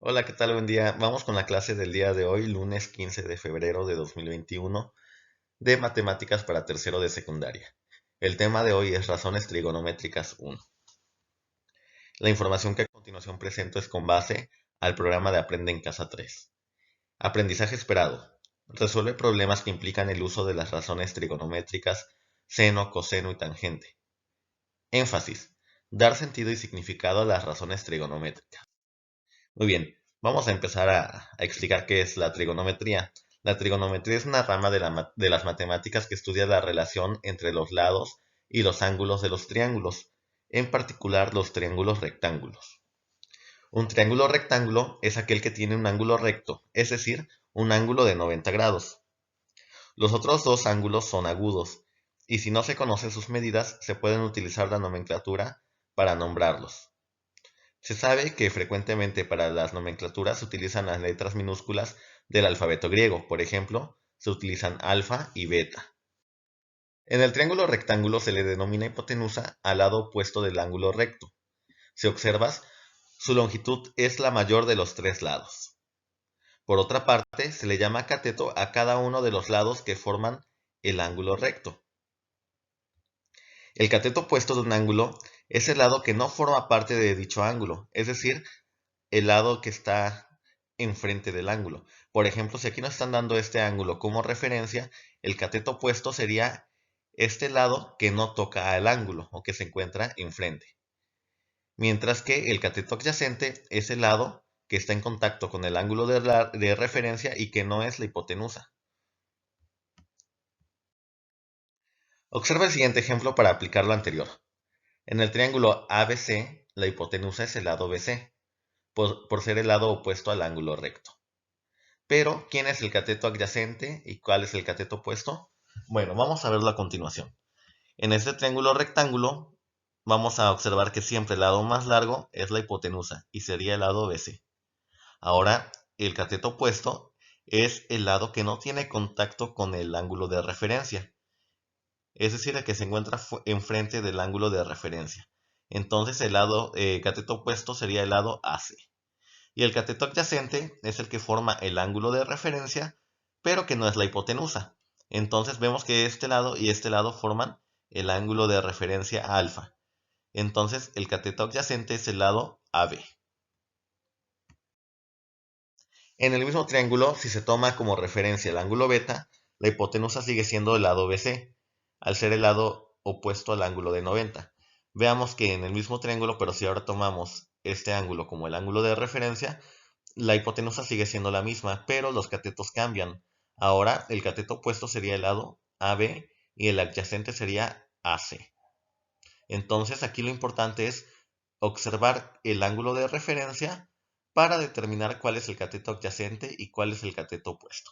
Hola, ¿qué tal? Buen día. Vamos con la clase del día de hoy, lunes 15 de febrero de 2021, de matemáticas para tercero de secundaria. El tema de hoy es razones trigonométricas 1. La información que a continuación presento es con base al programa de Aprende en Casa 3. Aprendizaje esperado. Resuelve problemas que implican el uso de las razones trigonométricas seno, coseno y tangente. Énfasis. Dar sentido y significado a las razones trigonométricas. Muy bien, vamos a empezar a explicar qué es la trigonometría. La trigonometría es una rama de las matemáticas que estudia la relación entre los lados y los ángulos de los triángulos, en particular los triángulos rectángulos. Un triángulo rectángulo es aquel que tiene un ángulo recto, es decir, un ángulo de 90 grados. Los otros dos ángulos son agudos, y si no se conocen sus medidas, se pueden utilizar la nomenclatura para nombrarlos. Se sabe que frecuentemente para las nomenclaturas se utilizan las letras minúsculas del alfabeto griego. Por ejemplo, se utilizan alfa y beta. En el triángulo rectángulo se le denomina hipotenusa al lado opuesto del ángulo recto. Si observas, su longitud es la mayor de los tres lados. Por otra parte, se le llama cateto a cada uno de los lados que forman el ángulo recto. El cateto opuesto de un ángulo es el lado que no forma parte de dicho ángulo, es decir, el lado que está enfrente del ángulo. Por ejemplo, si aquí nos están dando este ángulo como referencia, el cateto opuesto sería este lado que no toca al ángulo o que se encuentra enfrente. Mientras que el cateto adyacente es el lado que está en contacto con el ángulo de referencia y que no es la hipotenusa. Observa el siguiente ejemplo para aplicar lo anterior. En el triángulo ABC, la hipotenusa es el lado BC, por ser el lado opuesto al ángulo recto. Pero, ¿quién es el cateto adyacente y cuál es el cateto opuesto? Bueno, vamos a verlo a continuación. En este triángulo rectángulo, vamos a observar que siempre el lado más largo es la hipotenusa y sería el lado BC. Ahora, el cateto opuesto es el lado que no tiene contacto con el ángulo de referencia, es decir, el que se encuentra enfrente del ángulo de referencia. Entonces, el lado cateto opuesto sería el lado AC. Y el cateto adyacente es el que forma el ángulo de referencia, pero que no es la hipotenusa. Entonces vemos que este lado y este lado forman el ángulo de referencia alfa. Entonces el cateto adyacente es el lado AB. En el mismo triángulo, si se toma como referencia el ángulo beta, la hipotenusa sigue siendo el lado BC, al ser el lado opuesto al ángulo de 90. Veamos que en el mismo triángulo, pero si ahora tomamos este ángulo como el ángulo de referencia, la hipotenusa sigue siendo la misma, pero los catetos cambian. Ahora el cateto opuesto sería el lado AB y el adyacente sería AC. Entonces aquí lo importante es observar el ángulo de referencia para determinar cuál es el cateto adyacente y cuál es el cateto opuesto.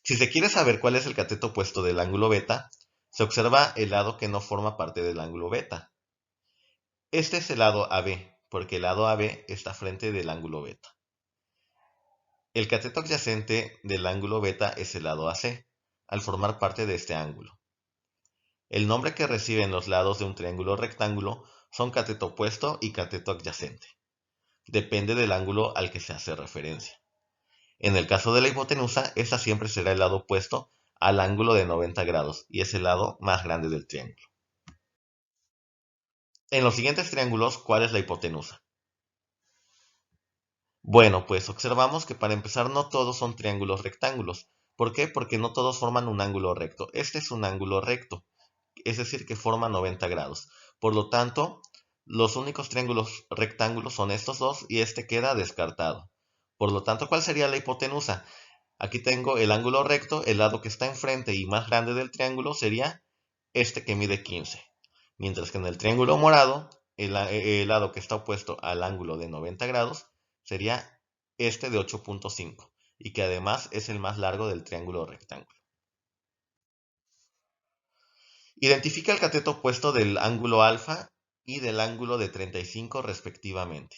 Si se quiere saber cuál es el cateto opuesto del ángulo beta, se observa el lado que no forma parte del ángulo beta. Este es el lado AB, porque el lado AB está frente del ángulo beta. El cateto adyacente del ángulo beta es el lado AC, al formar parte de este ángulo. El nombre que reciben los lados de un triángulo rectángulo son cateto opuesto y cateto adyacente. Depende del ángulo al que se hace referencia. En el caso de la hipotenusa, esta siempre será el lado opuesto al ángulo de 90 grados y es el lado más grande del triángulo. En los siguientes triángulos, ¿cuál es la hipotenusa? Bueno, pues observamos que para empezar no todos son triángulos rectángulos. ¿Por qué? Porque no todos forman un ángulo recto. Este es un ángulo recto, es decir, que forma 90 grados. Por lo tanto, los únicos triángulos rectángulos son estos dos y este queda descartado. Por lo tanto, ¿cuál sería la hipotenusa? Aquí tengo el ángulo recto, el lado que está enfrente y más grande del triángulo sería este que mide 15. Mientras que en el triángulo morado, el lado que está opuesto al ángulo de 90 grados sería este de 8.5 y que además es el más largo del triángulo rectángulo. Identifica el cateto opuesto del ángulo alfa y del ángulo de 35 respectivamente.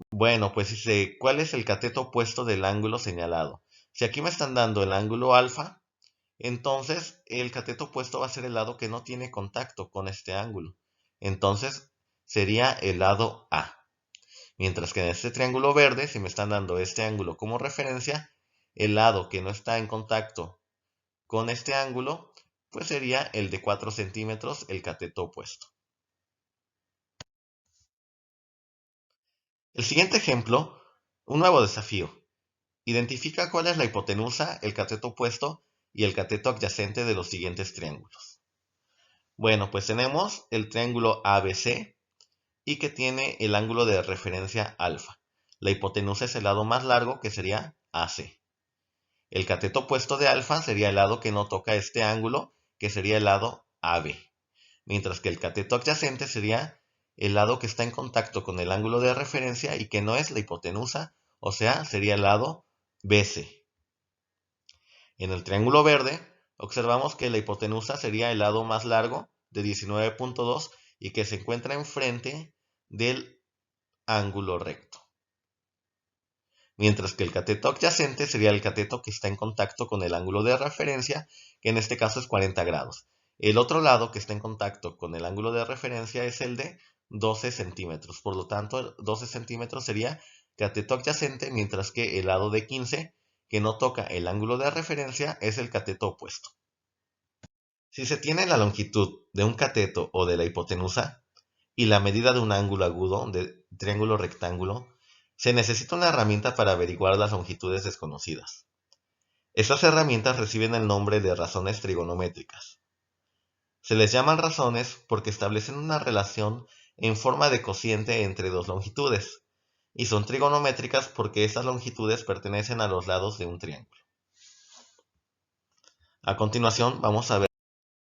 Bueno, pues dice, ¿cuál es el cateto opuesto del ángulo señalado? Si aquí me están dando el ángulo alfa, entonces el cateto opuesto va a ser el lado que no tiene contacto con este ángulo. Entonces sería el lado A. Mientras que en este triángulo verde, si me están dando este ángulo como referencia, el lado que no está en contacto con este ángulo, pues sería el de 4 centímetros, el cateto opuesto. El siguiente ejemplo, un nuevo desafío. Identifica cuál es la hipotenusa, el cateto opuesto y el cateto adyacente de los siguientes triángulos. Bueno, pues tenemos el triángulo ABC y que tiene el ángulo de referencia alfa. La hipotenusa es el lado más largo, que sería AC. El cateto opuesto de alfa sería el lado que no toca este ángulo, que sería el lado AB. Mientras que el cateto adyacente sería el lado que está en contacto con el ángulo de referencia y que no es la hipotenusa, o sea, sería el lado BC. En el triángulo verde, observamos que la hipotenusa sería el lado más largo, de 19.2, y que se encuentra enfrente del ángulo recto. Mientras que el cateto adyacente sería el cateto que está en contacto con el ángulo de referencia, que en este caso es 40 grados. El otro lado que está en contacto con el ángulo de referencia es el de 12 centímetros. Por lo tanto, 12 centímetros sería cateto adyacente, mientras que el lado de 15, que no toca el ángulo de referencia, es el cateto opuesto. Si se tiene la longitud de un cateto o de la hipotenusa y la medida de un ángulo agudo de triángulo rectángulo, se necesita una herramienta para averiguar las longitudes desconocidas. Estas herramientas reciben el nombre de razones trigonométricas. Se les llaman razones porque establecen una relación en forma de cociente entre dos longitudes, y son trigonométricas porque estas longitudes pertenecen a los lados de un triángulo. A continuación vamos a ver.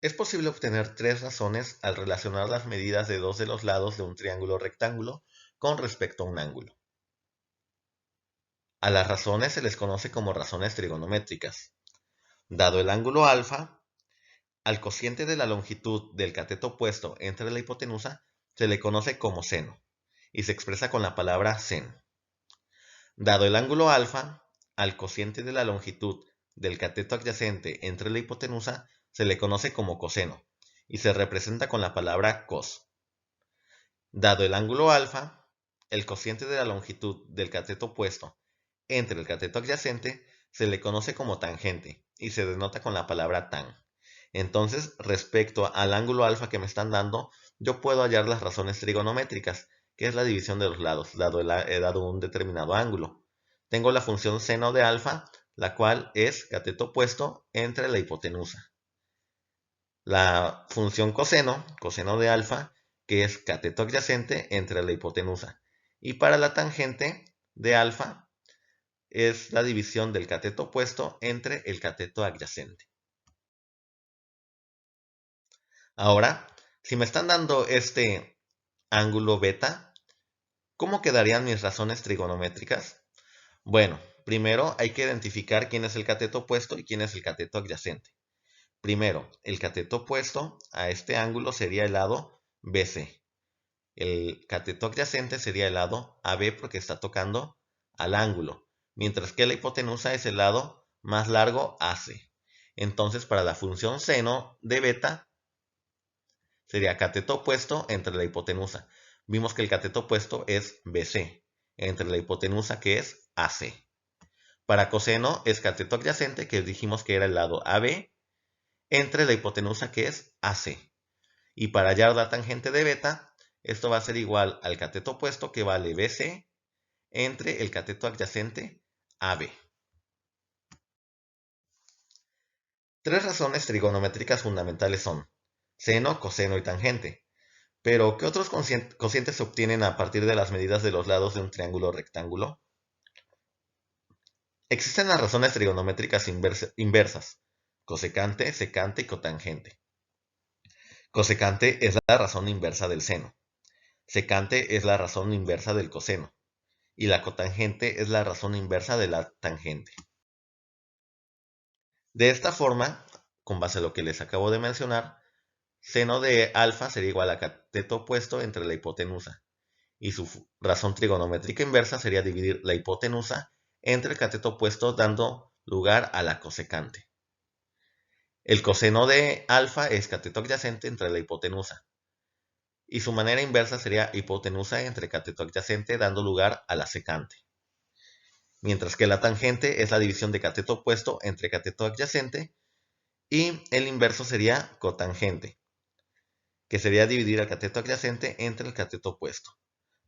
Es posible obtener tres razones al relacionar las medidas de dos de los lados de un triángulo rectángulo con respecto a un ángulo. A las razones se les conoce como razones trigonométricas. Dado el ángulo alfa, al cociente de la longitud del cateto opuesto entre la hipotenusa se le conoce como seno y se expresa con la palabra seno. Dado el ángulo alfa, al cociente de la longitud del cateto adyacente entre la hipotenusa se le conoce como coseno y se representa con la palabra cos. Dado el ángulo alfa, el cociente de la longitud del cateto opuesto entre el cateto adyacente se le conoce como tangente y se denota con la palabra tan. Entonces, respecto al ángulo alfa que me están dando, yo puedo hallar las razones trigonométricas, que es la división de los lados, dado un determinado ángulo. Tengo la función seno de alfa, la cual es cateto opuesto entre la hipotenusa. La función coseno de alfa, que es cateto adyacente entre la hipotenusa. Y para la tangente de alfa, es la división del cateto opuesto entre el cateto adyacente. Ahora, si me están dando este ángulo beta, ¿cómo quedarían mis razones trigonométricas? Bueno, primero hay que identificar quién es el cateto opuesto y quién es el cateto adyacente. Primero, el cateto opuesto a este ángulo sería el lado BC. El cateto adyacente sería el lado AB porque está tocando al ángulo, mientras que la hipotenusa es el lado más largo AC. Entonces, para la función seno de beta, sería cateto opuesto entre la hipotenusa. Vimos que el cateto opuesto es BC, entre la hipotenusa que es AC. Para coseno es cateto adyacente, que dijimos que era el lado AB, entre la hipotenusa que es AC. Y para hallar la tangente de beta, esto va a ser igual al cateto opuesto, que vale BC, entre el cateto adyacente AB. Tres razones trigonométricas fundamentales son seno, coseno y tangente. Pero, ¿qué otros cocientes se obtienen a partir de las medidas de los lados de un triángulo rectángulo? Existen las razones trigonométricas inversas, cosecante, secante y cotangente. Cosecante es la razón inversa del seno, secante es la razón inversa del coseno, y la cotangente es la razón inversa de la tangente. De esta forma, con base a lo que les acabo de mencionar, seno de alfa sería igual a cateto opuesto entre la hipotenusa, y su razón trigonométrica inversa sería dividir la hipotenusa entre el cateto opuesto, dando lugar a la cosecante. El coseno de alfa es cateto adyacente entre la hipotenusa, y su manera inversa sería hipotenusa entre cateto adyacente dando lugar a la secante. Mientras que la tangente es la división de cateto opuesto entre cateto adyacente y el inverso sería cotangente, que sería dividir al cateto adyacente entre el cateto opuesto.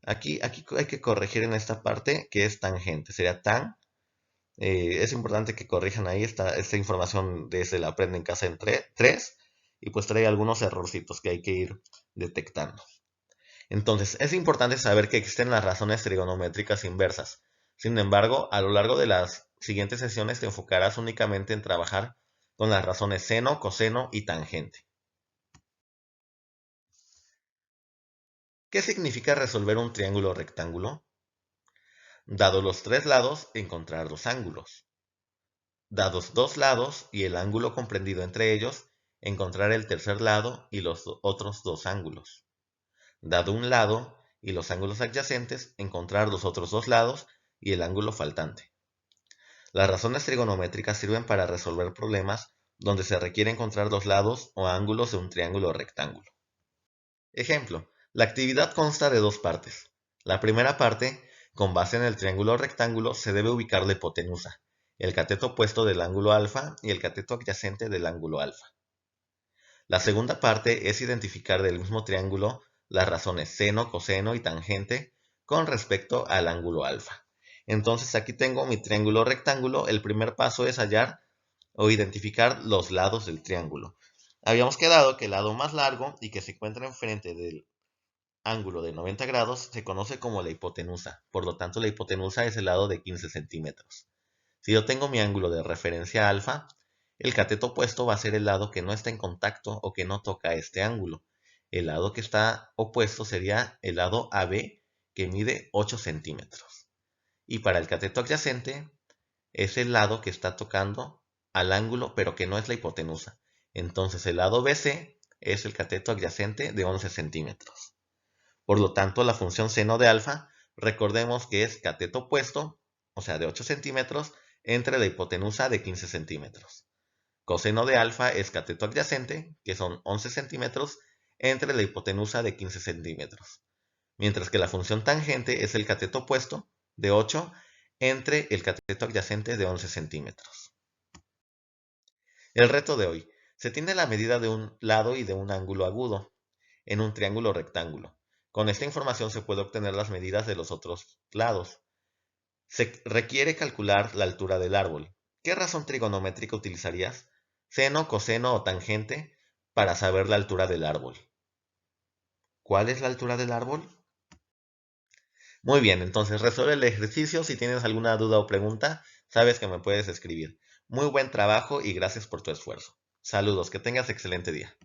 Aquí hay que corregir en esta parte que es tangente, sería tan. Es importante que corrijan ahí esta información desde la Aprende en Casa en 3 y pues trae algunos errorcitos que hay que ir detectando. Entonces, es importante saber que existen las razones trigonométricas inversas. Sin embargo, a lo largo de las siguientes sesiones te enfocarás únicamente en trabajar con las razones seno, coseno y tangente. ¿Qué significa resolver un triángulo rectángulo? Dado los tres lados, encontrar los ángulos. Dados dos lados y el ángulo comprendido entre ellos, encontrar el tercer lado y los otros dos ángulos. Dado un lado y los ángulos adyacentes, encontrar los otros dos lados y el ángulo faltante. Las razones trigonométricas sirven para resolver problemas donde se requiere encontrar los lados o ángulos de un triángulo rectángulo. Ejemplo, la actividad consta de dos partes. La primera parte, con base en el triángulo rectángulo, se debe ubicar la hipotenusa, el cateto opuesto del ángulo alfa y el cateto adyacente del ángulo alfa. La segunda parte es identificar del mismo triángulo las razones seno, coseno y tangente con respecto al ángulo alfa. Entonces aquí tengo mi triángulo rectángulo. El primer paso es hallar o identificar los lados del triángulo. Habíamos quedado que el lado más largo y que se encuentra enfrente del ángulo de 90 grados se conoce como la hipotenusa. Por lo tanto, la hipotenusa es el lado de 15 centímetros. Si yo tengo mi ángulo de referencia alfa, el cateto opuesto va a ser el lado que no está en contacto o que no toca este ángulo. El lado que está opuesto sería el lado AB, que mide 8 centímetros. Y para el cateto adyacente es el lado que está tocando al ángulo, pero que no es la hipotenusa. Entonces el lado BC es el cateto adyacente de 11 centímetros. Por lo tanto, la función seno de alfa, recordemos que es cateto opuesto, o sea, de 8 centímetros, entre la hipotenusa de 15 centímetros. Coseno de alfa es cateto adyacente, que son 11 centímetros, entre la hipotenusa de 15 centímetros. Mientras que la función tangente es el cateto opuesto, de 8, entre el cateto adyacente de 11 centímetros. El reto de hoy. Se tiene la medida de un lado y de un ángulo agudo en un triángulo rectángulo. Con esta información se puede obtener las medidas de los otros lados. Se requiere calcular la altura del árbol. ¿Qué razón trigonométrica utilizarías? ¿Seno, coseno o tangente para saber la altura del árbol? ¿Cuál es la altura del árbol? Muy bien, entonces resuelve el ejercicio. Si tienes alguna duda o pregunta, sabes que me puedes escribir. Muy buen trabajo y gracias por tu esfuerzo. Saludos, que tengas excelente día.